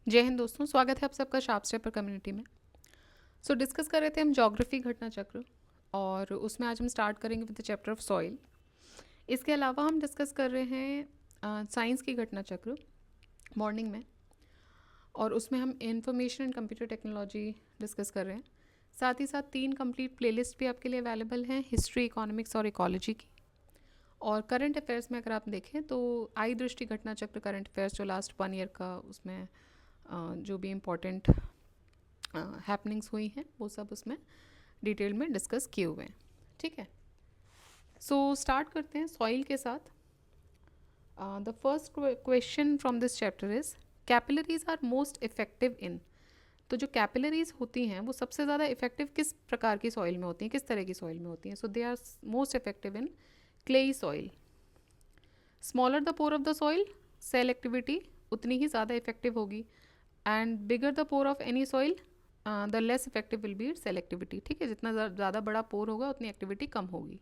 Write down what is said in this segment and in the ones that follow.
जय हिंद दोस्तों, स्वागत है आप सबका शार्प स्टेपर कम्युनिटी में। डिस्कस कर रहे थे हम ज्योग्राफी घटना चक्र, और उसमें आज हम स्टार्ट करेंगे with the chapter of soil. इसके अलावा हम डिस्कस कर रहे हैं साइंस की घटना चक्र मॉर्निंग में, और उसमें हम information and computer technology discuss कर रहे हैं। साथ ही साथ 3 कंप्लीट प्लेलिस्ट भी आपके लिए अवेलेबल हैं, हिस्ट्री, इकोनॉमिक्स और इकोलॉजी की। और करंट अफेयर्स में अगर आप देखें तो आई दृष्टि घटना चक्र करंट अफेयर्स जो लास्ट 1 ईयर का, उसमें जो भी इम्पोर्टेंट हैपनिंग्स हुई हैं वो सब उसमें डिटेल में डिस्कस किए हुए हैं। ठीक है, स्टार्ट करते हैं सॉइल के साथ। The first question from this chapter is capillaries are most effective in. तो जो कैपिलरीज होती हैं वो सबसे ज़्यादा इफेक्टिव किस प्रकार की सॉइल में होती हैं, किस तरह की सॉइल में होती हैं? So they are most effective in clay soil. Smaller the pore of the soil, cell activity उतनी ही ज़्यादा इफेक्टिव होगी, and bigger the pore of any soil the less effective will be cell activity. ठीक है, जितना ज़्यादा बड़ा पोर होगा उतनी एक्टिविटी कम होगी।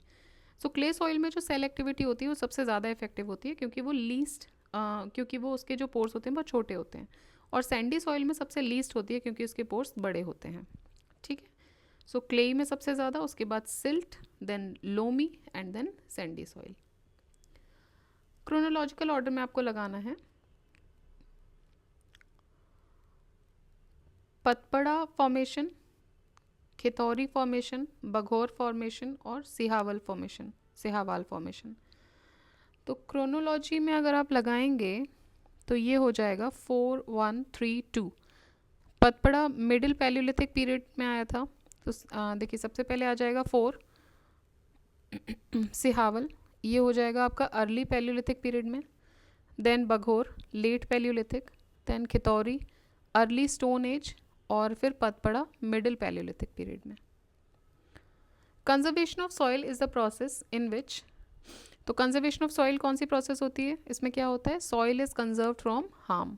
क्ले सॉइल में जो सेल एक्टिविटी होती है वो सबसे ज़्यादा इफेक्टिव होती है, क्योंकि वो लीस्ट क्योंकि वो उसके जो पोर्स होते हैं बहुत छोटे होते हैं। और सैंडी सॉइल में सबसे लीस्ट होती है क्योंकि उसके पोर्स बड़े होते हैं। ठीक है, क्लेई में सबसे ज़्यादा, उसके बाद silt, then loamy and then sandy soil. Chronological order में आपको लगाना है। Patpara formation, Khitauri formation, Baghor formation और सिहावाल फॉर्मेशन। तो क्रोनोलॉजी में अगर आप लगाएंगे तो ये हो जाएगा 4, 1, 3, 2। पतपड़ा मिडिल पैलियोलिथिक पीरियड में आया था, तो देखिए सबसे पहले आ जाएगा 4। सिहावल ये हो जाएगा आपका अर्ली पैलियोलिथिक पीरियड में, then Baghor late palaeolithic, then Khitauri early stone age, और फिर पतपड़ा मिडिल पैलियोलिथिक पीरियड में। Conservation of soil is the process in which, तो कंजर्वेशन ऑफ सॉइल कौन सी प्रोसेस होती है? इसमें क्या होता है? Soil is conserve from harm,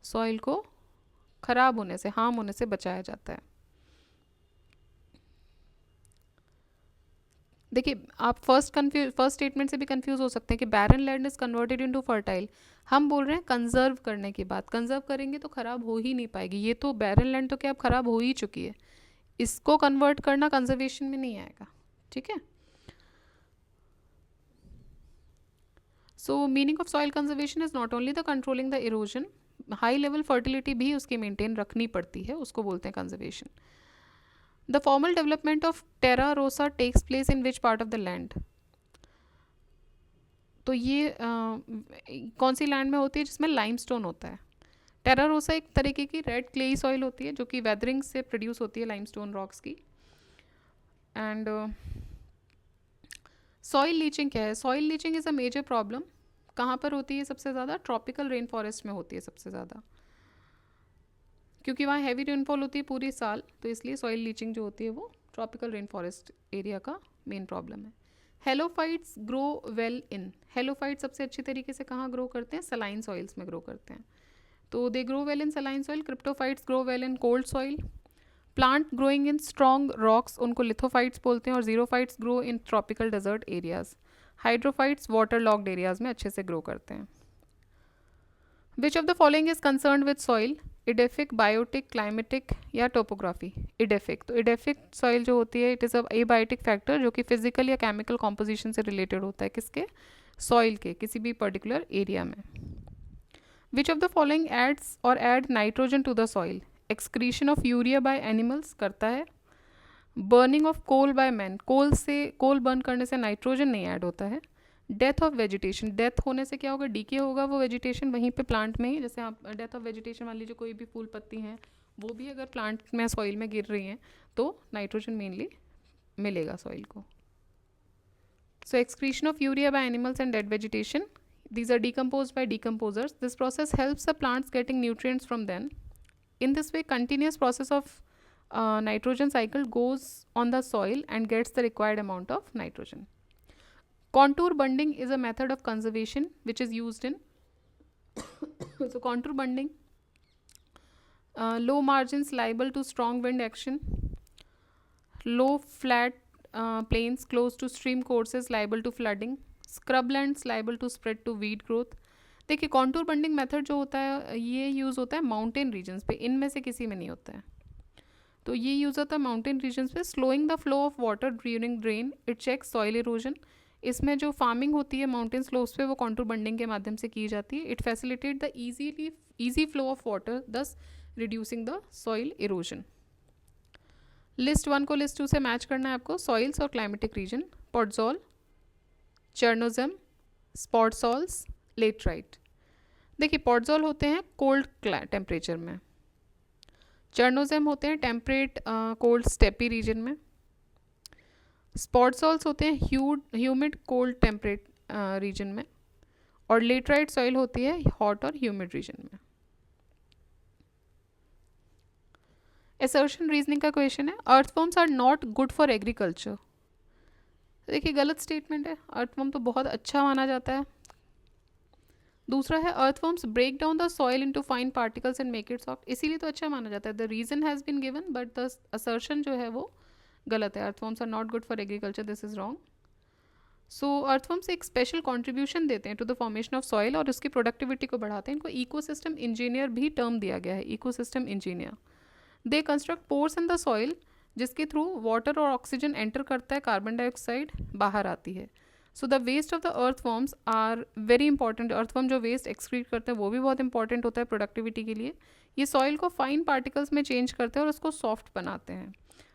soil को खराब होने से, हार्म होने से बचाया जाता है। देखिए आप फर्स्ट स्टेटमेंट से भी कंफ्यूज हो सकते हैं कि barren land is converted into fertile. हम बोल रहे हैं कंजर्व करने की बात, कंजर्व करेंगे तो खराब हो ही नहीं पाएगी। ये तो बैरन लैंड तो क्या अब खराब हो ही चुकी है, इसको कन्वर्ट करना कंजर्वेशन में नहीं आएगा। ठीक है, so meaning of soil conservation is not only the controlling the erosion, high level fertility भी उसकी मेंटेन रखनी पड़ती है, उसको बोलते हैं conservation. The formal development of terra rosa takes place in which part of the land. तो ये कौन सी लैंड में होती है? जिसमें लाइमस्टोन होता है। टेरा रोसा एक तरीके की रेड क्लेई सॉइल होती है जो कि वेदरिंग से प्रोड्यूस होती है लाइमस्टोन रॉक्स की। एंड सॉइल लीचिंग क्या है? Soil leaching is a major problem. कहाँ पर होती है सबसे ज़्यादा? ट्रॉपिकल रेन फॉरेस्ट में होती है सबसे ज़्यादा, क्योंकि वहाँ हैवी रेनफॉल होती है पूरी साल, तो इसलिए सॉइल लीचिंग जो होती है वो ट्रॉपिकल रेन फॉरेस्ट एरिया का मेन प्रॉब्लम है। हेलोफाइट्स ग्रो वेल इन, हेलोफाइट सबसे अच्छी तरीके से कहाँ ग्रो करते हैं? सलाइन सॉइल्स में ग्रो करते हैं, तो they grow well in saline soil. Cryptophytes grow well in cold soil. Plant growing in strong rocks उनको लिथोफाइट्स बोलते हैं, और xerophytes grow in tropical desert areas. Hydrophytes water locked areas में अच्छे से ग्रो करते हैं। Which of the following is concern with soil? Edaphic, biotic, climatic या टोपोग्राफी? इडेफिक, तो इडेफिक सॉइल जो होती है it is a abiotic factor जो कि फिजिकल या केमिकल कॉम्पोजिशन से रिलेटेड होता है। किसके? सॉइल के, किसी भी पर्टिकुलर एरिया में। Which of the following adds और add nitrogen to the soil? Excretion of urea by animals करता है। Burning of coal by man, coal burn करने से नाइट्रोजन नहीं ऐड होता है। डेथ ऑफ वेजिटेशन, डेथ होने से क्या होगा? डीके होगा वो वेजिटेशन वहीं पे प्लांट में ही। जैसे आप डेथ ऑफ वेजिटेशन मान लीजिए, कोई भी फूल पत्ती हैं वो भी अगर प्लांट में सॉइल में गिर रही हैं तो नाइट्रोजन मेनली मिलेगा सॉइल को। So excretion of urea by animals and dead vegetation, these are decomposed by decomposers. This process helps the plants getting nutrients from them. In this way, continuous process of nitrogen cycle goes on the soil and gets the required amount of nitrogen. Contour bunding is a method of conservation which is used in so contour bunding, low margins liable to strong wind action, low flat plains close to stream courses liable to flooding, scrublands liable to spread to weed growth. देखिए contour bunding method जो होता है ये use होता है mountain regions पे, इनमें से किसी में नहीं होता है। तो ये यूज़ होता है माउंटेन रीजन्स पे। Slowing the flow of water during drain, it checks soil erosion. इसमें जो फार्मिंग होती है माउंटेन स्लोप्स पे वो कॉन्टूर बंडिंग के माध्यम से की जाती है। It facilitate the easy flow of water, thus reducing the soil erosion. List 1 को लिस्ट 2 से मैच करना है आपको। सॉइल्स और climatic region, podzol, chernozem, spot soils, laterite. देखिए पोडजोल होते हैं कोल्ड टेम्परेचर में, चर्नोजेम होते हैं टेम्परेट कोल्ड स्टेपी रीजन में, स्पॉट सॉल्स होते हैं ह्यूमिड कोल्ड टेम्परेट रीजन में, और लेटराइट सॉइल होती है हॉट और ह्यूमिड रीजन में। असर्शन रीजनिंग का क्वेश्चन है, earthworms are not good for agriculture. देखिए गलत स्टेटमेंट है, अर्थवॉर्म तो बहुत अच्छा माना जाता है। दूसरा है earthworms break down the soil into fine particles and make it soft, इसीलिए तो अच्छा माना जाता है। The reason has been given but the assertion जो है वो गलत है। Earthworms are not good for agriculture, this is wrong. So earthworms एक स्पेशल कॉन्ट्रीब्यूशन देते हैं to the formation of soil और उसकी प्रोडक्टिविटी को बढ़ाते हैं। इनको इकोसिस्टम इंजीनियर भी टर्म दिया गया है, ecosystem engineer. They construct pores in the soil जिसके थ्रू वाटर और ऑक्सीजन एंटर करता है, कार्बन डाइऑक्साइड बाहर आती है। So the waste of the earthworms are very important. Earthworm जो वेस्ट एक्सक्रीट करते हैं वो भी बहुत इंपॉर्टेंट होता है प्रोडक्टिविटी के लिए। ये सॉइल को फाइन पार्टिकल्स में चेंज करते हैं और उसको सॉफ्ट बनाते हैं।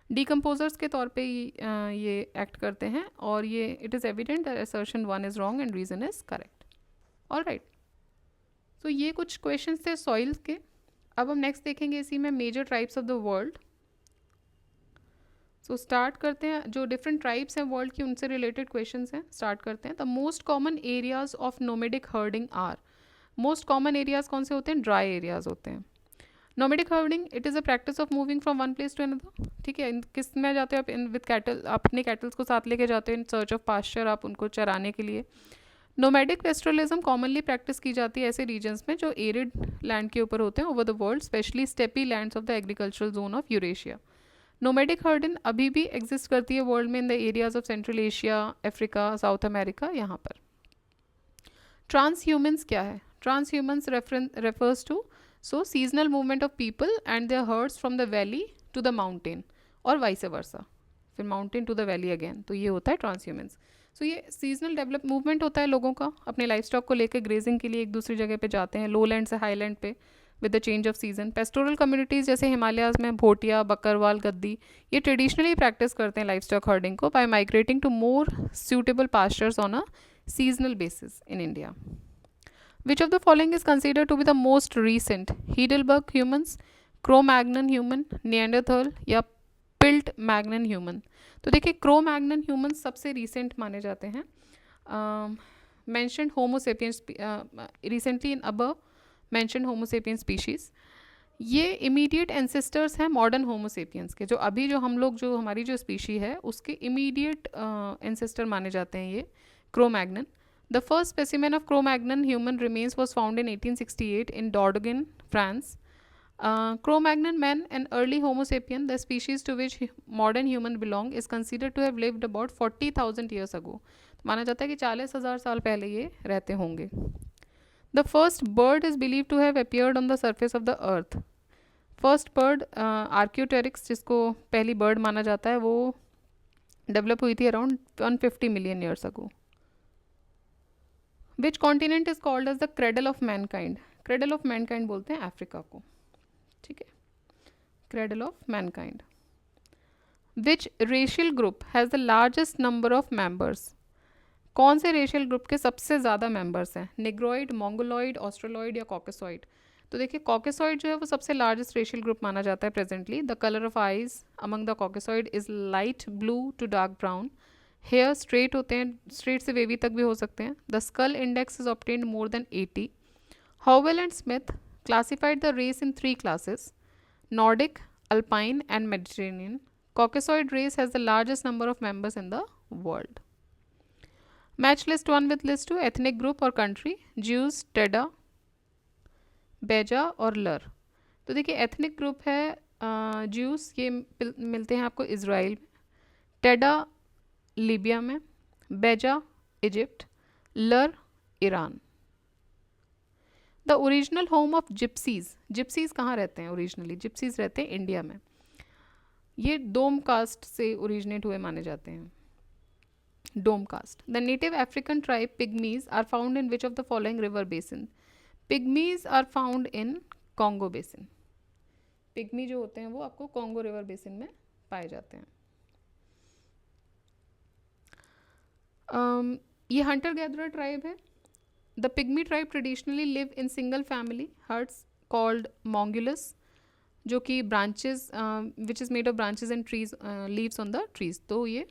डिकम्पोजर्स के तौर पे ये एक्ट करते हैं और ये it is evident that assertion 1 is wrong and reason is correct. Alright, तो ये कुछ क्वेश्चंस थे सॉइल्स के। अब हम नेक्स्ट देखेंगे इसी में major tribes of the world. So start करते हैं, जो डिफरेंट ट्राइब्स हैं वर्ल्ड की उनसे रिलेटेड क्वेश्चंस हैं, स्टार्ट करते हैं। The most common areas of nomadic herding are, most common areas कौन से होते हैं? ड्राई एरियाज होते हैं। Nomadic herding it is a practice of moving from one place to another. ठीक है, किस में जाते हो आप? इन विद कैटल, आप अपने कैटल्स को साथ लेके जाते हो इन सर्च ऑफ पास्चर, आप उनको चराने के लिए। नोमैडिक पेस्टरलिज्म कॉमनली प्रैक्टिस की जाती है ऐसे रीजन्स में जो एरिड लैंड के ऊपर होते हैं over the world, specially steppe lands of the agricultural zone of Eurasia. Nomadic herding अभी भी एग्जिस्ट करती है वर्ल्ड में in the areas of central Asia, Africa, South America, यहाँ पर। ट्रांस ह्यूमन्स क्या है? Transhumance refers to seasonal movement of people and their herds from the valley to the mountain और वाइस वर्सा, फिर mountain to the valley again, तो ये होता है ट्रांस ह्यूमन्स। सो ये सीजनल डेवलप मूवमेंट होता है लोगों का, अपने लाइफ स्टॉक को लेकर ग्रेजिंग के लिए एक दूसरी जगह पे जाते हैं, लो लैंड से हाई लैंड पे with the change of season. Pastoral communities जैसे हिमालयाज़ में भोटिया, बकरवाल, गद्दी, ये ट्रेडिशनली प्रैक्टिस करते हैं लाइफ स्टॉक हर्डिंग को by migrating to more suitable pastures on a seasonal basis in India. Which of the following is considered to be the most recent? Heidelberg humans, Cro-Magnon human, Neanderthal या Pilt-Magnon human? तो देखिए Cro-Magnon humans सबसे recent माने जाते हैं। mentioned Homo sapiens recently in above mentioned Homo sapiens species, ये immediate ancestors हैं modern होमो sapiens के, जो अभी जो हम लोग जो हमारी जो स्पीशी है उसके इमीडिएट एंसेस्टर माने जाते हैं ये Cro-Magnon। The first specimen of Cro-Magnon human remains was found in 1868 in Dordogne, France. Cro-Magnon man, an early Homo sapien, the species to which modern human belong, is considered to have lived about 40,000 years ago. माना जाता है कि 40,000 साल पहले ये रहते होंगे। The first bird is believed to have appeared on the surface of the earth. First bird, Archaeopteryx, जिसको पहली bird माना जाता है, वो डेवलप हुई थी around 150 million years ago. Which continent is called as the cradle of mankind? Cradle of mankind बोलते हैं अफ्रीका को। ठीक है, cradle of mankind. Which racial group has the largest number of members? कौन से रेशियल ग्रुप के सबसे ज़्यादा मेंबर्स हैं? निग्रोइड, मोंगोलॉइड, ऑस्ट्रोलॉइड या कॉकेसॉइड? तो देखिए कॉकेसॉइड जो है वो सबसे लार्जेस्ट रेशियल ग्रुप माना जाता है presently. The colour of eyes among the Caucasoid is light blue to dark brown. Hair straight होते हैं, स्ट्रेट से वेवी तक भी हो सकते हैं। The skull index is obtained more than 80। Howell and Smith classified the race in 3 classes: Nordic, Alpine and Mediterranean. Caucasoid race has the largest number of members in the world. Match list 1 with list 2, ethnic group और country: Jews, Teda, Beja और लर। तो देखिए ethnic group है Jews, ये मिलते हैं आपको इज़राइल में, टेडा लीबिया में, बेजा इजिप्ट, लर Iran. The original home of gypsies, gypsies कहाँ रहते हैं ओरिजिनली? जिप्सीज रहते हैं इंडिया में। ये डोम कास्ट से ओरिजिनेट हुए माने जाते हैं, Dom caste. The native African tribe Pygmies are found in which of the following river basin? Pygmies are found in Congo basin. Pygmy जो होते हैं वो आपको कॉन्गो रिवर बेसिन में पाए जाते हैं। ये हंटर गैदरर ट्राइब है। The pygmy tribe traditionally live in single family huts called mongulus, जो कि branches which is made of branches and trees leaves on the trees. तो ये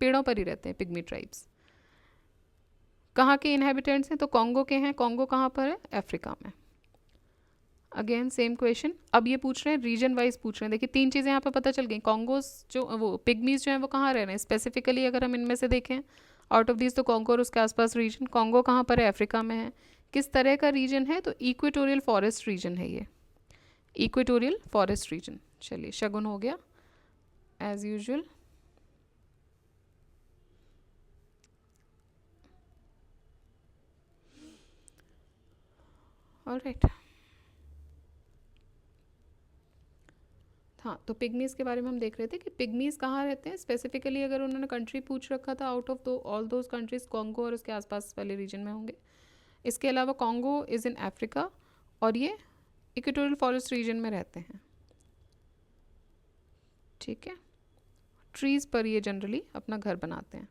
पेड़ों पर ही रहते हैं पिग्मी ट्राइब्स। कहाँ के इनहेबिटेंट्स हैं? तो कॉन्गो के हैं। कॉन्गो कहाँ पर है? अफ्रीका में। Again same question. अब ये पूछ रहे हैं रीजन वाइज पूछ रहे हैं। देखिए 3 चीज़ें यहाँ पर पता चल गई। कॉन्गोस जो वो पिग्मीज जो हैं वो कहाँ रह रहे हैं स्पेसिफिकली, अगर हम इनमें से देखें आउट ऑफ दिस, तो कॉन्गो और उसके आसपास रीजन। कॉन्गो कहाँ पर है? अफ्रीका में है। किस तरह का रीजन है? तो इक्वेटोरियल फॉरेस्ट रीजन है ये, इक्वेटोरियल फॉरेस्ट रीजन। चलिए शगुन हो गया एज यूजुअल। ऑलराइट। हाँ, तो पिग्मीज़ के बारे में हम देख रहे थे कि पिग्मीज़ कहाँ रहते हैं स्पेसिफिकली। अगर उन्होंने कंट्री पूछ रखा था, आउट ऑफ दो ऑल दोज कंट्रीज कॉन्गो और उसके आसपास वाले रीजन में होंगे। इसके अलावा कॉन्गो इज़ इन अफ्रीका और ये इक्वेटोरियल फॉरेस्ट रीजन में रहते हैं। ठीक है, ट्रीज़ पर ये जनरली अपना घर बनाते हैं।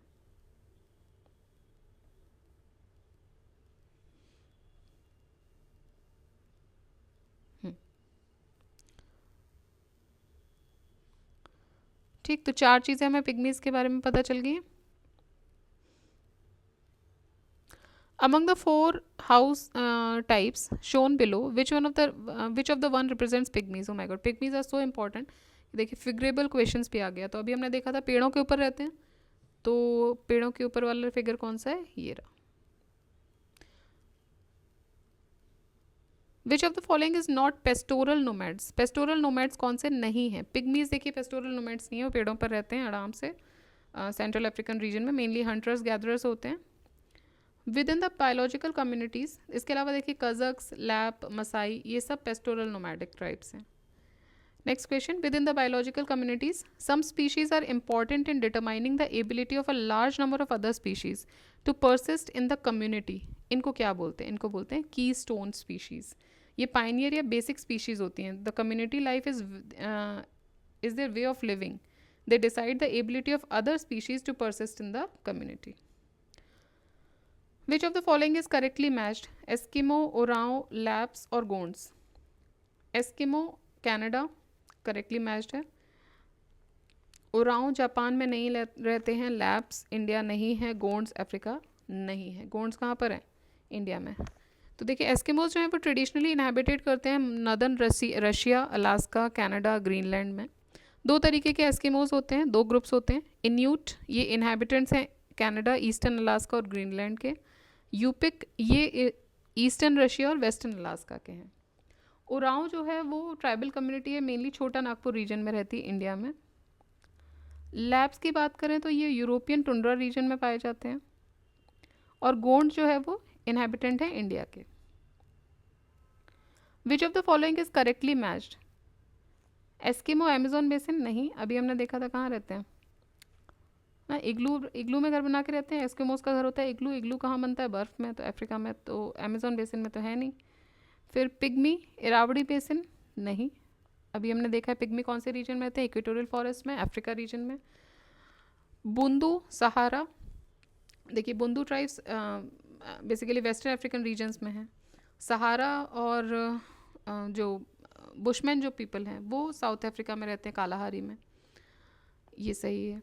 ठीक, तो 4 चीज़ें हमें पिग्मीज़ के बारे में पता चल गई हैं। Among the 4 house types shown below, which of the one represents pygmies? Oh my god, pygmies are so important. देखिए फिगरेबल क्वेश्चंस भी आ गया। तो अभी हमने देखा था पेड़ों के ऊपर रहते हैं, तो पेड़ों के ऊपर वाला फिगर कौन सा है? ये रहा। विच of the following is not pastoral nomads? Pastoral nomads कौन से नहीं हैं? पिग्मीज देखिए पेस्टोरल नोमैड्स नहीं है, वो पेड़ों पर रहते हैं आराम से। सेंट्रल अफ्रीकन रीजन में मेनली हंटर्स गैदरर्स होते हैं। Within the biological communities, इसके अलावा देखिए कजक्स, लैप, मसाई, ये सब पेस्टोरल नोमैडिक ट्राइब्स हैं। Next question, within the biological communities some species are important in determining the ability of a large number of other species to persist in the community. इनको क्या बोलते हैं? इनको बोलते हैं की स्टोन स्पीशीज़। ये pioneer या basic species होती हैं। The community life is their way of living. They decide the ability of other species to persist in the community. Which of the following is correctly matched? Eskimo, Orang, Laps और Gonds? Eskimo Canada correctly matched है। ओराओं Japan में नहीं रहते हैं। Lapse India नहीं है। Gonds Africa नहीं है। गोंड्स कहाँ पर है? इंडिया में। तो देखिए एस्किमोज जो है वो ट्रेडिशनली इनहेबिटेट करते हैं northern Russia, Alaska, Canada, Greenland में। 2 तरीके के एस्किमोज होते हैं, 2 ग्रुप्स होते हैं। इन्यूट ये इनहेबिटेंट्स हैं कनाडा, ईस्टर्न अलास्का और ग्रीनलैंड के। यूपिक ये ईस्टर्न रशिया और वेस्टर्न अलास्का के हैं। ओराओं जो है वो ट्राइबल कम्युनिटी है, मेनली छोटा नागपुर रीजन में रहती है इंडिया में। लैब्स की बात करें तो ये यूरोपियन टुंड्रा रीजन में पाए जाते हैं। और गोंड जो है वो इनहेबिटेंट है इंडिया के। विच of the following is correctly matched? Eskimo Amazon basin नहीं, अभी हमने देखा था कहाँ रहते हैं ना, इग्लू में घर बना के रहते हैं। एस्किमोस का घर होता है इग्लू। इग्लू कहाँ बनता है? बर्फ़ में, तो अफ्रीका में। तो अमेजोन बेसिन में तो है नहीं। फिर पिग्मी इरावड़ी बेसिन नहीं, अभी हमने देखा है पिग्मी कौन से रीजन में रहते हैं? इक्वेटोरियल फॉरेस्ट में, अफ्रीका रीजन में। बुंदू सहारा, देखिए Bundu tribes basically western African regions में हैं। सहारा और जो बुशमैन जो पीपल हैं वो साउथ अफ्रीका में रहते हैं, कालाहारी में। ये सही है।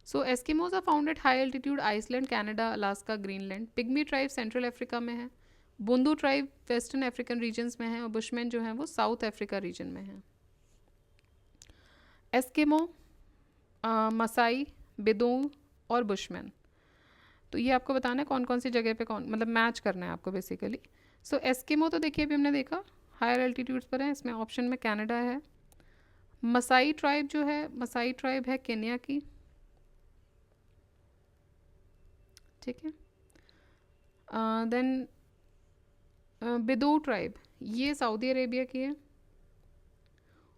So Eskimos are found at high altitude Iceland, Canada, Alaska, Greenland. Pygmy tribe central Africa में है। Bundu tribe western African regions में है और बुशमैन जो हैं वो साउथ अफ्रीका रीजन में हैं। एस्किमो, मसाई, बेदोंग और बुशमैन, तो ये आपको बताना है कौन कौन सी जगह पे कौन, मतलब मैच करना है आपको बेसिकली। सो एस्किमो तो देखिए अभी हमने देखा हायर एल्टीट्यूड्स पर है, इसमें ऑप्शन में कनाडा है। मसाई ट्राइब जो है, मसाई ट्राइब है केन्या की। ठीक है, देन बिदू ट्राइब ये सऊदी अरेबिया की है,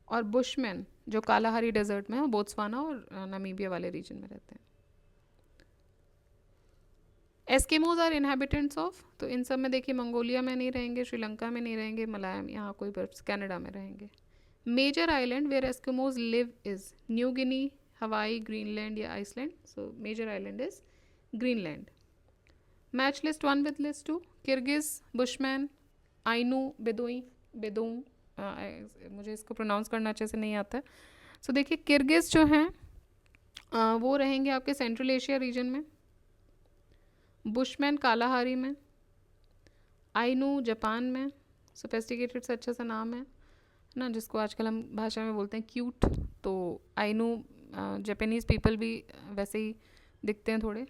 और बुशमैन जो कालाहारी डेजर्ट में है, बोत्सवाना और नामीबिया वाले रीजन में रहते हैं। एस्किमोज आर इनहेबिटेंट्स ऑफ, तो इन सब में देखिए मंगोलिया में नहीं रहेंगे, श्रीलंका में नहीं रहेंगे, मलायम यहाँ कोई बर्ड्स कनाडा में रहेंगे। Major island where Eskimos live is New Guinea, Hawaii, Greenland या Iceland. So major island is Greenland. Match list 1 with list 2, Kirghiz, Bushman, Ainu, Bedouin, बेदोंग, मुझे इसको प्रोनाउंस करना अच्छे से नहीं आता है। सो देखिए किर्गिज जो हैं वो रहेंगे आपके सेंट्रल एशिया रीजन में, बुशमैन कालाहारी में, आइनू जापान में, सोफेस्टिकेटेड से अच्छा सा नाम है ना, जिसको आजकल हम भाषा में बोलते हैं क्यूट। तो आइनू जापानीज़ पीपल भी वैसे ही दिखते हैं थोड़े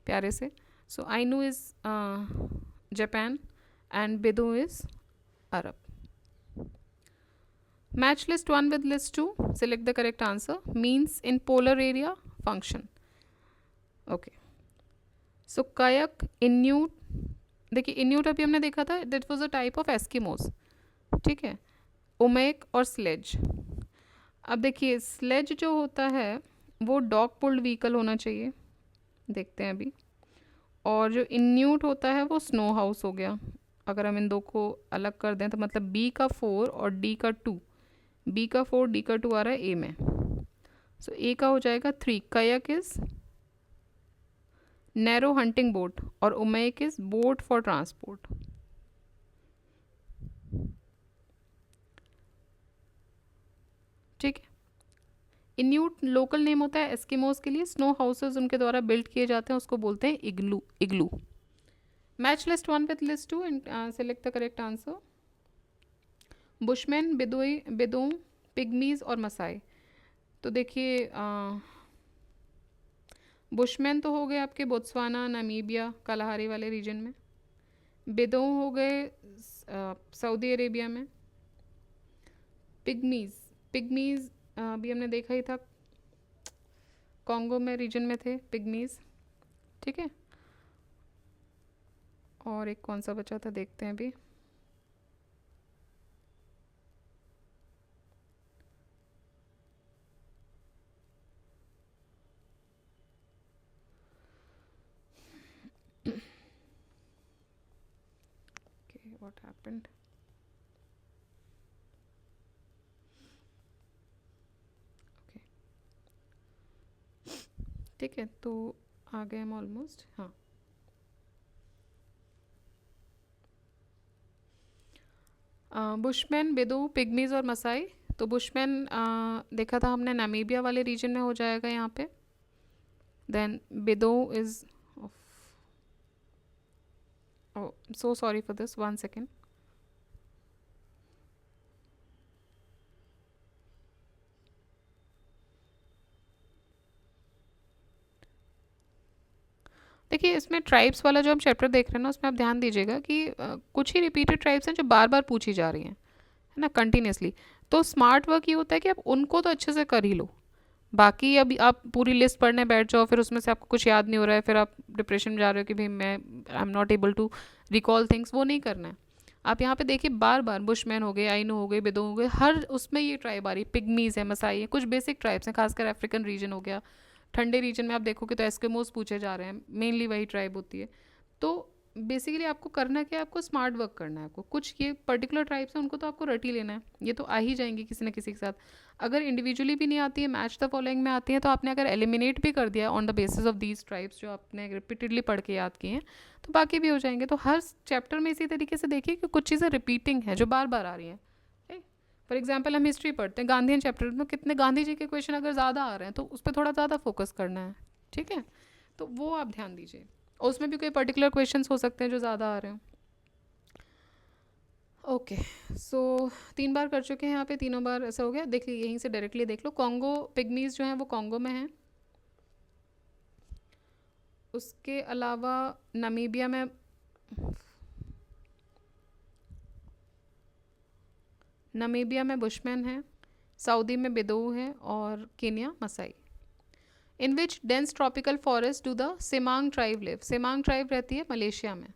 प्यारे से। So Ainu is Japan and Bedu is Arab. Match list 1 with list 2. Select the correct answer. Means in polar area function. Okay. So kayak, Inuit. देखिए इन्यूट अभी हमने देखा था, that was a type of Eskimos, ठीक है। ओमेक और sledge. अब देखिए स्लेज जो होता है वो डॉग पुल्ड व्हीकल होना चाहिए, देखते हैं अभी। और जो इन्यूट होता है वो स्नो हाउस हो गया। अगर हम इन दो को अलग कर दें तो मतलब बी का 4 और डी का 2, बी का 4 डी का 2 आ रहा है ए में। सो ए का हो जाएगा 3। कयक इज नैरो हंटिंग बोट और ओमेक इज बोट फॉर ट्रांसपोर्ट। ठीक है। इन्यूट लोकल नेम होता है एस्किमोस के लिए, स्नो हाउसेज उनके द्वारा बिल्ड किए जाते हैं, उसको बोलते हैं igloo. Igloo. Match list 1 with list 2 and select the correct answer. Bushman, बेदोई, बेदोंग, पिग्मीज और मसाई। तो देखिए बुशमैन तो हो गए आपके बोत्सवाना, नामीबिया, कालाहारी वाले रीजन में। बेदोंग हो गए सऊदी अरेबिया में। पिग्मीज, पिग्मीज अभी हमने देखा ही था, कॉन्गो में रीजन में थे पिग्मीज, ठीक है। और एक कौन सा बचा था देखते हैं अभी। What happened? Okay. ठीक है, तो आ गए हम ऑलमोस्ट। हाँ, बुशमैन, बेदू, पिग्मीज और मसाई। तो बुशमैन देखा था हमने नामीबिया वाले रीजन में हो जाएगा यहाँ पे। Then Bedu is, oh so sorry for this, 1 second। देखिए इसमें ट्राइब्स वाला जो हम चैप्टर देख रहे हैं ना, उसमें आप ध्यान दीजिएगा कि कुछ ही रिपीटेड ट्राइब्स हैं जो बार बार पूछी जा रही हैं, है ना, कंटिन्यूसली। तो स्मार्ट वर्क ये होता है कि आप उनको तो अच्छे से कर ही लो, बाकी अब आप पूरी लिस्ट पढ़ने बैठ जाओ, फिर उसमें से आपको कुछ याद नहीं हो रहा है, फिर आप डिप्रेशन में जा रहे हो कि भाई मैं I am not able to recall things, वो नहीं करना है। आप यहाँ पे देखिए बार बार बुशमैन हो गए, आइनू हो गए, बेदो हो गए, हर उसमें ये ट्राइब आ रही है, पिग्मीज है, मसाई है, कुछ बेसिक ट्राइब्स हैं, खासकर अफ्रीकन रीजन हो गया। ठंडे रीजन में आप देखोगे तो एस्किमोस पूछे जा रहे हैं, मेनली वही ट्राइब होती है। तो बेसिकली आपको करना क्या है, आपको स्मार्ट वर्क करना है। आपको कुछ ये पर्टिकुलर ट्राइब्स हैं उनको तो आपको रट ही लेना है, ये तो आ ही जाएंगी किसी न किसी के साथ। अगर इंडिविजुअली भी नहीं आती है, मैच द फॉलोइंग में आती है, तो आपने अगर एलिमिनेट भी कर दिया on the basis of these tribes जो आपने रिपीटेडली पढ़ के याद किए हैं, तो बाकी भी हो जाएंगे। तो हर चैप्टर में इसी तरीके से देखिए कि कुछ चीज़ें रिपीटिंग है जो बार बार आ रही हैं। फॉर एग्जाम्पल हम हिस्ट्री पढ़ते हैं, गांधीयन चैप्टर में कितने गांधी जी के क्वेश्चन अगर ज़्यादा आ रहे हैं तो उस पर थोड़ा ज़्यादा फोकस करना है, ठीक है। तो वो आप ध्यान दीजिए, और उसमें भी कोई पर्टिकुलर क्वेश्चंस हो सकते हैं जो ज़्यादा आ रहे हैं। ओके, सो 3 बार कर चुके हैं यहाँ पे, तीनों बार ऐसा हो गया। देख लीजिए यहीं से डायरेक्टली देख लो, कॉन्गो पिग्मीज जो हैं वो कॉन्गो में हैं। उसके अलावा नामीबिया में बुशमैन है, सऊदी में बेदोऊ है, और Kenya Maasai. In which dense tropical forest do the Semang tribe live. Semang tribe रहती है मलेशिया में।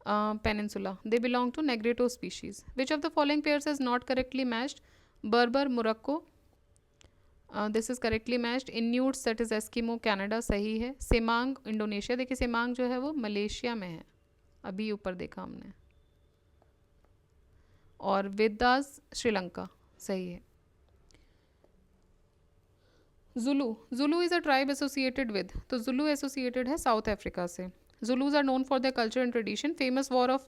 Peninsula, they belong to Negrito species. Which of the following pairs is not correctly matched? Berber Morocco, this is correctly matched. Inuits that is Eskimo Canada, सही है. Semang Indonesia, देखिए Semang जो है वो Malaysia में है, अभी ऊपर देखा हमने. और वेदास श्रीलंका, सही है. Zulu, Zulu is a tribe associated with, तो जुलू एसोसिएटेड है साउथ अफ्रीका से. Zulus are known for their culture and tradition. Famous war of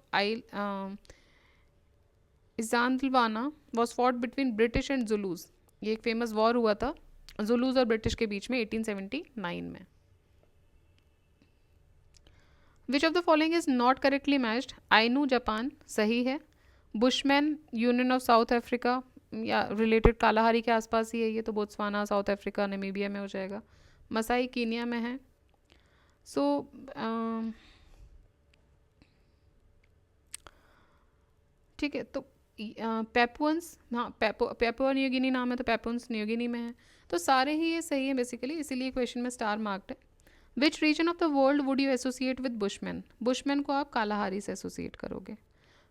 Isandlwana was fought between British and Zulus. ये एक फेमस वॉर हुआ था जुलूज और British के बीच में 1879 में. Which of the following is not correctly matched? Ainu Japan, सही है. Bushman union of south Africa, या रिलेटेड कालाहारी के आसपास ही है ये, तो बोत्सवाना, साउथ अफ्रीका, नमीबिया में हो जाएगा. मसाई कीनिया में है. सो ठीक है, तो पेपुअन्स, हाँ पेपुआ न्यू गिनी नाम है, तो पेपुअन्स न्यू गिनी में है. तो सारे ही ये सही है बेसिकली, इसीलिए क्वेश्चन में स्टार मार्क्ड है. Which region of the world would you associate with Bushman? Bushman को आप कालाहारी से एसोसिएट करोगे.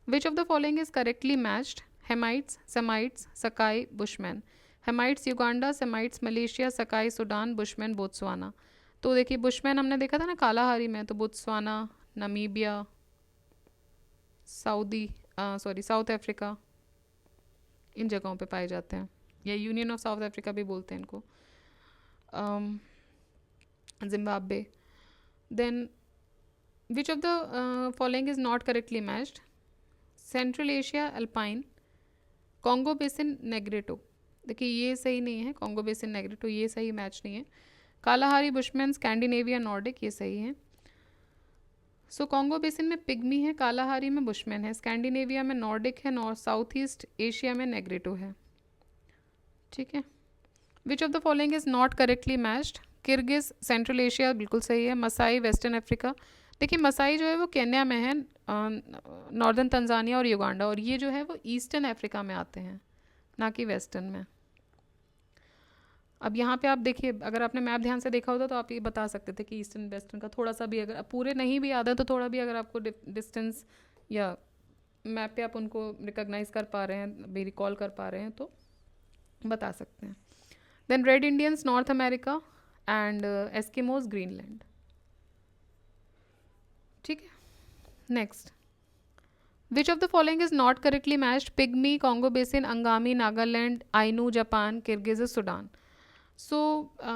Which of the following is correctly matched? Hamites, Semites, Sakai, Bushman. Hamites Uganda, Semites Malaysia, Sakai Sudan, Bushman Botswana. तो देखिए bushman हमने देखा था ना कालाहारी में, तो बोत्सवाना, नमीबिया, साउथ अफ्रीका, इन जगहों पे पाए जाते हैं, या यूनियन ऑफ साउथ अफ्रीका भी बोलते हैं इनको, Zimbabwe. Then which of the following is not correctly matched? Central Asia Alpine, Congo basin Negrito, देखिए ये सही नहीं है. कॉन्गो बेसिन नेग्रेटो ये सही मैच नहीं है. कालाहारी, बुशमैन, स्कैंडिनेविया, नॉर्डिक, ये सही है. सो कॉन्गो बेसिन में पिग्मी है, कालाहारी में बुशमैन है, स्कैंडिनेविया में नॉर्डिक है, नॉर्थ साउथ ईस्ट एशिया में नेग्रेटो है. ठीक है. Which of the following is not correctly matched? Kyrgyz, Central Asia, बिल्कुल सही है. मसाई, वेस्टर्न अफ्रीका, देखिए मसाई जो है वो केन्या में है, नॉर्दर्न तंजानिया और युगांडा, और ये जो है वो ईस्टर्न अफ्रीका में आते हैं, ना कि वेस्टर्न में. अब यहाँ पे आप देखिए, अगर आपने मैप ध्यान से देखा होता तो आप ये बता सकते थे कि ईस्टर्न वेस्टर्न का थोड़ा सा भी, अगर पूरे नहीं भी याद है तो थोड़ा भी अगर आपको डिस्टेंस या मैप पे आप उनको रिकॉग्नाइज कर पा रहे हैं, भी रिकॉल कर पा रहे हैं, तो बता सकते हैं. Then Red Indians North America and Eskimos Greenland. ठीक है. Next, which of the following is not correctly matched? Pygmy, Congo basin, Angami, Nagaland, Ainu, Japan, Kirghiz, Sudan. So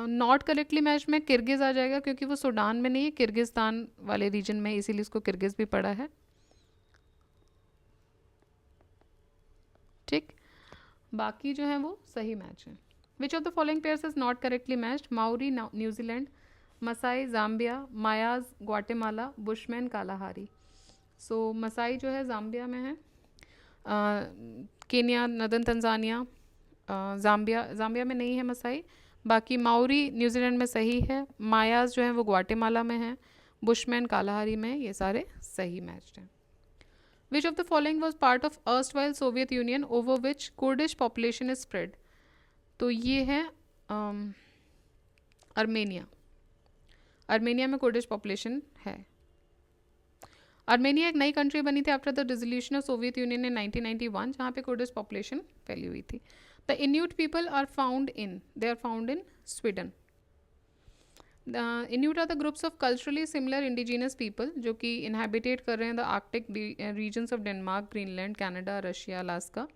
not correctly match में किर्गिज आ जाएगा, क्योंकि वो सूडान में नहीं है, किर्गिस्तान वाले रीजन में, इसीलिए इसको किर्गिज भी पड़ा है. ठीक, बाकी जो है वो सही मैच है. Which of the following pairs is not correctly matched? Maori, New Zealand, Maasai, Zambia, Mayas, Guatemala, Bushman, Kalahari. So Maasai जो है जाम्बिया में है, केन्या, नदन तंजानिया, जाम्बिया में नहीं है मसाई. बाकी माउरी न्यूजीलैंड में सही है, मायाज जो है वो ग्वाटेमाला में है, बुशमैन कालाहारी में, ये सारे सही मैच्ड हैं. Which of the following was part of erstwhile Soviet Union over which Kurdish population is spread? तो ये है अर्मेनिया. अर्मेनिया में कुर्डिश पॉपुलेशन है. अर्मेनिया एक नई कंट्री बनी थी after the dissolution of Soviet Union in 1991, जहाँ पे कुर्डिश पॉपुलेशन फैली हुई थी. The Inuit people are found in Sweden. The Inuit are the groups of culturally similar indigenous people जो कि inhabitate कर रहे हैं the Arctic regions of Denmark, Greenland, Canada, Russia, Alaska.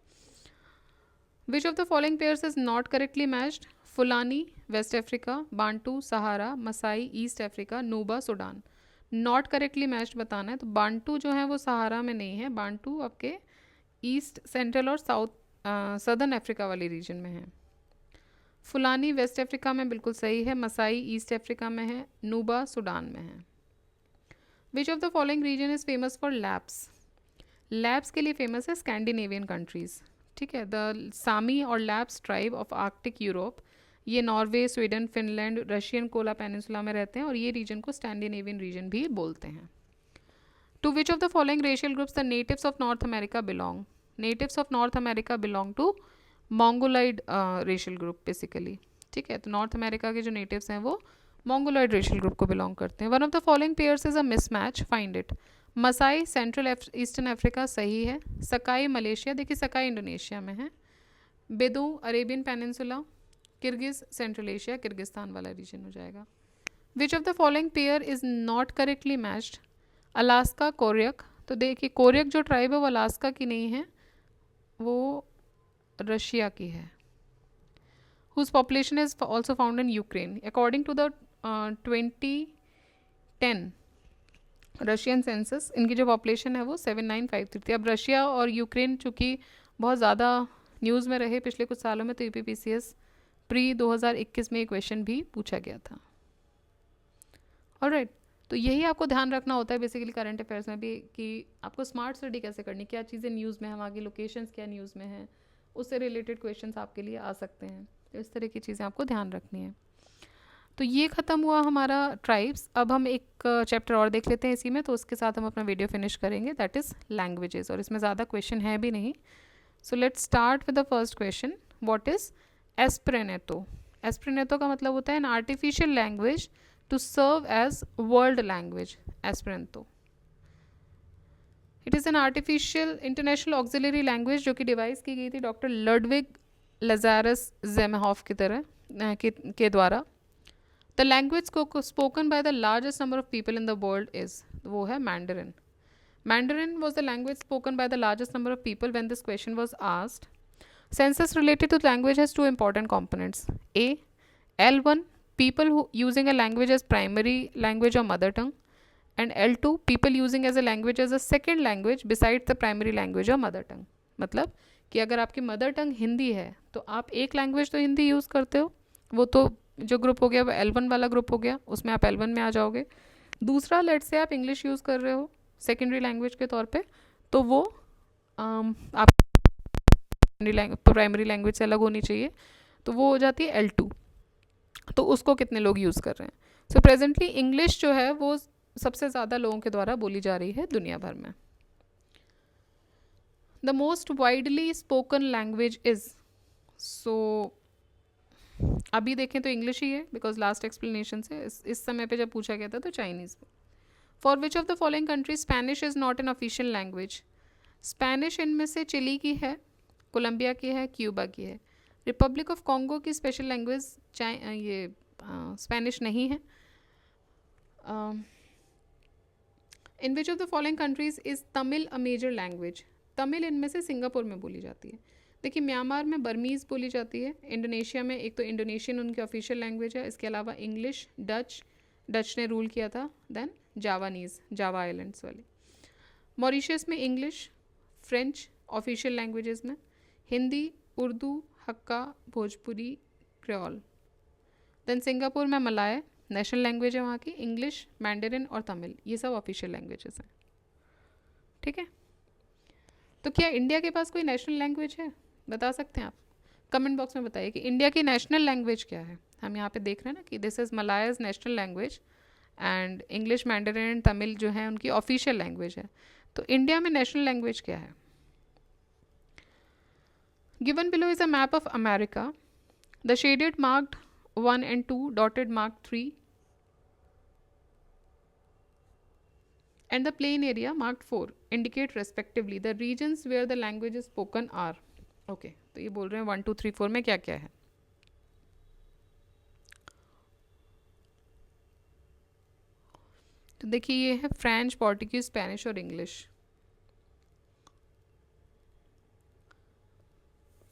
Which of the following pairs is not correctly matched? Fulani, West Africa, Bantu, Sahara, Masai, East Africa, Nuba, Sudan. Not correctly matched बताना है, तो Bantu जो है वो सहारा में नहीं है, Bantu आपके ईस्ट, सेंट्रल और साउथ सदर्न अफ्रीका वाली रीजन में है. फुलानी वेस्ट अफ्रीका में बिल्कुल सही है, मसाई ईस्ट अफ्रीका में है, नूबा सूडान में है. Which of the following region is famous for Lapps? Lapps के लिए फेमस है स्कैंडिनेवियन कंट्रीज़. ठीक है. द सामी और Lapps tribe of Arctic Europe, ये Norway, Sweden, Finland, Russian Kola peninsula में रहते हैं, और ये रीजन को स्कैंडिनेवियन रीजन भी बोलते हैं. To which of the following racial groups the natives of North America belong? Natives of North America belong to Mongoloid racial group basically. ठीक है. तो नॉर्थ अमेरिका के जो नेटिव्स हैं वो मोंगोलॉइड रेशियल ग्रुप को बिलोंग करते हैं. One of the following pairs is a mismatch, find it. Maasai central eastern Africa सही है। सकाई मलेशिया, देखिए सकाई इंडोनेशिया में है। Bedu Arabian peninsula. Kirghiz Central Asia, Kyrgyzstan वाला रीजन हो जाएगा। Which of the following pair is not correctly matched? Alaska Koryak, तो देखिए कोरियक जो ट्राइब है वो अलास्का की नहीं है, वो रशिया की है। whose population is also found in Ukraine. According to the 2010 Russian census, इनकी जो पॉपुलेशन है वो 7953 थी। अब रशिया और यूक्रेन चूँकि बहुत ज़्यादा न्यूज़ में रहे पिछले कुछ सालों में, तो यूपीपीसीएस प्री 2021 में एक क्वेश्चन भी पूछा गया था। ऑलराइट, तो यही आपको ध्यान रखना होता है बेसिकली करंट अफेयर्स में भी, कि आपको स्मार्ट स्टडी कैसे करनी, क्या चीज़ें न्यूज़ में हैं, वहाँ की लोकेशंस क्या न्यूज़ में हैं, उससे रिलेटेड क्वेश्चंस आपके लिए आ सकते हैं। तो इस तरह की चीज़ें आपको ध्यान रखनी है। तो ये ख़त्म हुआ हमारा ट्राइब्स। अब हम एक चैप्टर और देख लेते हैं इसी में, तो उसके साथ हम अपना वीडियो फिनिश करेंगे, दैट इज़ लैंग्वेजेस। और इसमें ज़्यादा क्वेश्चन है भी नहीं। So let's start with the first question. What is Esperanto? Esperanto का मतलब होता है an artificial language to serve as world language. Esperanto it is an artificial international auxiliary language जो कि डिवाइस की गई थी डॉक्टर लडविग लजारस जेमेहॉफ की तरह के द्वारा। The language spoken by the largest number of people in the world is, वो है Mandarin. Mandarin was the language spoken by the largest number of people when this question was asked. Census related to language has two important components. A, L1, people who using a language as primary language or mother tongue, and L2, people using as a language as a second language besides the primary language or mother tongue. मतलब कि अगर आपकी mother tongue Hindi है तो आप एक language तो Hindi use करते हो, वो तो जो ग्रुप हो गया वो L1 वाला ग्रुप हो गया, उसमें आप L1 में आ जाओगे। दूसरा, लेट से आप इंग्लिश यूज़ कर रहे हो सेकेंडरी लैंग्वेज के तौर पे, तो वो आप प्राइमरी लैंग्वेज से अलग होनी चाहिए, तो वो हो जाती है L2। तो उसको कितने लोग यूज़ कर रहे हैं? सो प्रेजेंटली इंग्लिश जो है वो सबसे ज़्यादा लोगों के द्वारा बोली जा रही है दुनिया भर में। The most widely spoken language is, so अभी देखें तो इंग्लिश ही है, बिकॉज लास्ट एक्सप्लेनेशन से इस समय पे जब पूछा गया था तो चाइनीज़ में। For which of the following country Spanish is not an official language? Spanish इनमें से चिली की है, कोलंबिया की है, क्यूबा की है। रिपब्लिक ऑफ कॉन्गो की स्पेशल लैंग्वेज ये स्पेनिश नहीं है। In which of the following countries is Tamil a major language? Tamil इनमें से सिंगापुर में बोली जाती है। देखिए म्यांमार में बर्मीज़ बोली जाती है। इंडोनेशिया में एक तो इंडोनेशियन उनकी ऑफिशियल लैंग्वेज है, इसके अलावा इंग्लिश, डच ने रूल किया था, देन जावानीज़, जावा आइलैंड्स वाले। मॉरिशस में इंग्लिश, फ्रेंच ऑफिशियल लैंग्वेजेस में, हिंदी, उर्दू, हक्का, भोजपुरी, क्रियोल। देन सिंगापुर में मलाय नेशनल लैंग्वेज है वहाँ की, इंग्लिश, मैंडरिन और तमिल, ये सब ऑफिशियल लैंग्वेजेस हैं। ठीक है, तो क्या इंडिया के पास कोई नेशनल लैंग्वेज है? बता सकते हैं आप, कमेंट बॉक्स में बताइए कि इंडिया की नेशनल लैंग्वेज क्या है। हम यहाँ पे देख रहे हैं ना कि this is Malaya's national language and English, Mandarin and Tamil जो है उनकी ऑफिशियल लैंग्वेज है। तो इंडिया में नेशनल लैंग्वेज क्या है? Given below is a map of America. The shaded marked 1 and 2, dotted marked 3, and the plain area marked 4 indicate respectively the regions where the language is spoken are. Okay, तो ये बोल रहे हैं 1, 2, 3, 4 में क्या क्या है। तो देखिए ये है फ्रेंच, पोर्टुगीज, स्पेनिश और English.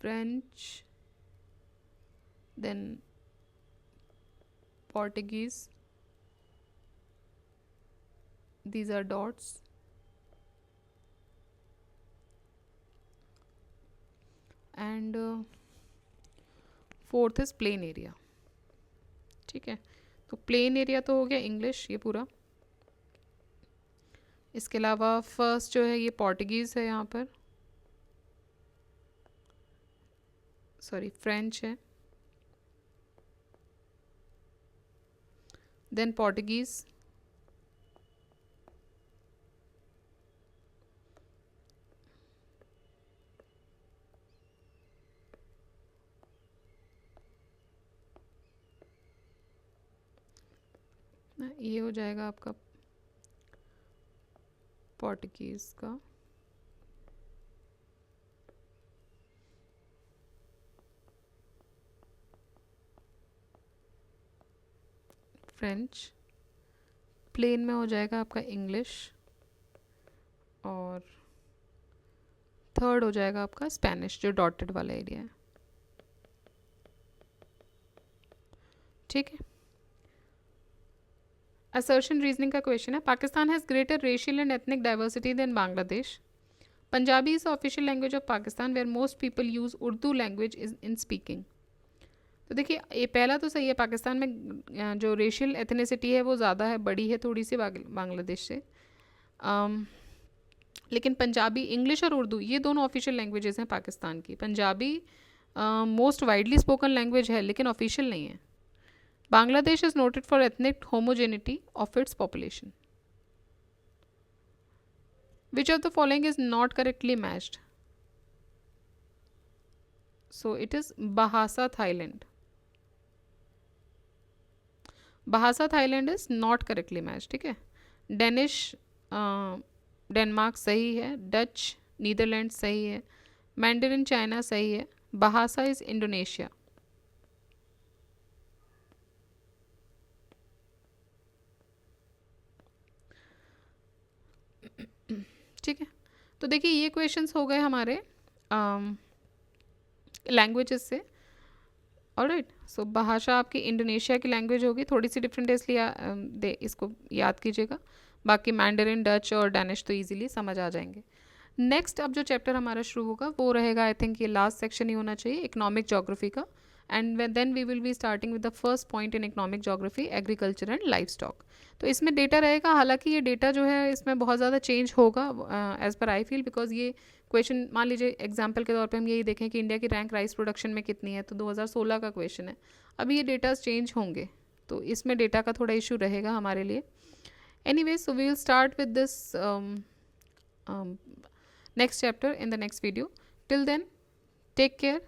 French, then Portuguese, these are dots, and fourth is plain area। ठीक है, तो प्लेन एरिया तो हो गया इंग्लिश ये पूरा। इसके अलावा फर्स्ट जो है ये पोर्टुगीज़ है, यहाँ पर सॉरी फ्रेंच है, देन पोर्टुगीज़, ये हो जाएगा आपका पोर्टुगीज़ का, फ्रेंच, प्लेन में हो जाएगा आपका इंग्लिश, और थर्ड हो जाएगा आपका स्पेनिश, जो डॉटेड वाला एरिया है। ठीक है। असर्शन रीजनिंग का क्वेश्चन है, Pakistan has greater racial and ethnic diversity than Bangladesh. Punjabi is official language of Pakistan where most people use Urdu language is in speaking. तो देखिए ये पहला तो सही है, पाकिस्तान में जो रेशियल एथनिसिटी है वो ज़्यादा है, बड़ी है थोड़ी सी बांग्लादेश से। लेकिन पंजाबी, इंग्लिश और उर्दू ये दोनों ऑफिशियल लैंग्वेजेस हैं पाकिस्तान की। Punjabi most widely spoken language है लेकिन ऑफिशियल नहीं है। Bangladesh is noted for ethnic homogeneity of its population. Which of the following is not correctly matched? So it is Bahasa, Thailand. Bahasa, Thailand is not correctly matched. ठीक है। Danish, Denmark सही है, Dutch Netherlands सही है, Mandarin China सही है, Bahasa is Indonesia. ठीक है। तो देखिए ये क्वेश्चंस हो गए हमारे लैंग्वेजेस से। ऑलराइट, सो भाषा आपकी इंडोनेशिया की लैंग्वेज होगी, थोड़ी सी डिफरेंट है इसलिए इसको याद कीजिएगा। बाकी मैंडरिन, डच और डैनिश तो इजीली समझ आ जाएंगे। नेक्स्ट अब जो चैप्टर हमारा शुरू होगा वो रहेगा, आई थिंक ये लास्ट सेक्शन ही होना चाहिए, इकोनॉमिक जोग्राफी का। And then we will be starting with the first point in economic geography, agriculture and life stock. तो इसमें डेटा रहेगा, हालांकि ये डेटा जो है इसमें बहुत ज़्यादा चेंज होगा as per I feel, because ये क्वेश्चन मान लीजिए एग्जाम्पल के तौर पे हम यही देखें कि इंडिया की रैंक राइस प्रोडक्शन में कितनी है, तो 2016 का क्वेश्चन है। अभी ये डेटाज चेंज होंगे तो इसमें डेटा का थोड़ा इशू रहेगा हमारे लिए। Anyways, so we will start with this next chapter in the next video. Till then, take care.